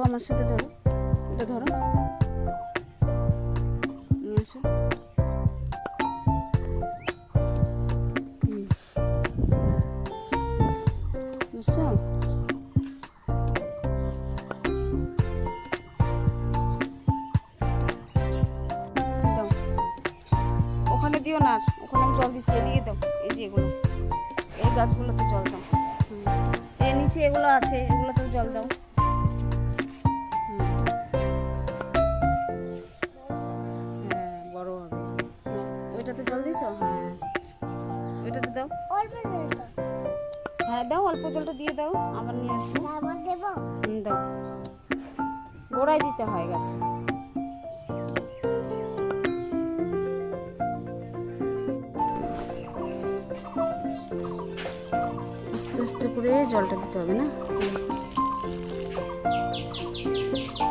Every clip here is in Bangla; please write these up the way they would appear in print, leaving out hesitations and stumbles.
আমার সাথে ধরো, এটা ধরো, নিয়ে আসো। বুঝছো? দাও, ওখানে দিও না, ওখানে আমি জল দিচ্ছি, এদিকে দাও। এই যে এগুলো, এই গাছগুলোতে জল দাও। এর নিচে এগুলো আছে, এগুলোতেও জল দাও। হ্যাঁ, বড় হবে। ওইটাতে জল দিছো? হ্যাঁ, ওইটাতে দাও। হ্যাঁ দাও, অল্প জলটা দিয়ে দাও, আবার নিয়ে আসবো। দাও, গোড়ায় দিতে হয় গাছে। আস্তে আস্তে করে জলটা দিতে হবে না?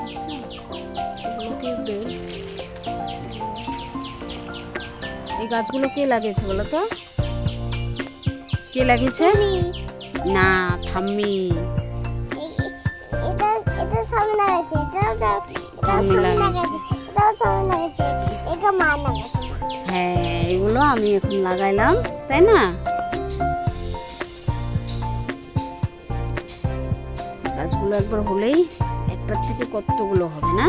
আচ্ছা, এগুলোকে দেই। এই গাছগুলো কে লাগিয়েছে বলো তো? কে লাগিয়েছে? না, ঠাম্মি। হ্যাঁ, এগুলো আমি এখন লাগাইলাম, তাই না? গাছগুলো একবার হলেই একটার থেকে কতগুলো হবে না?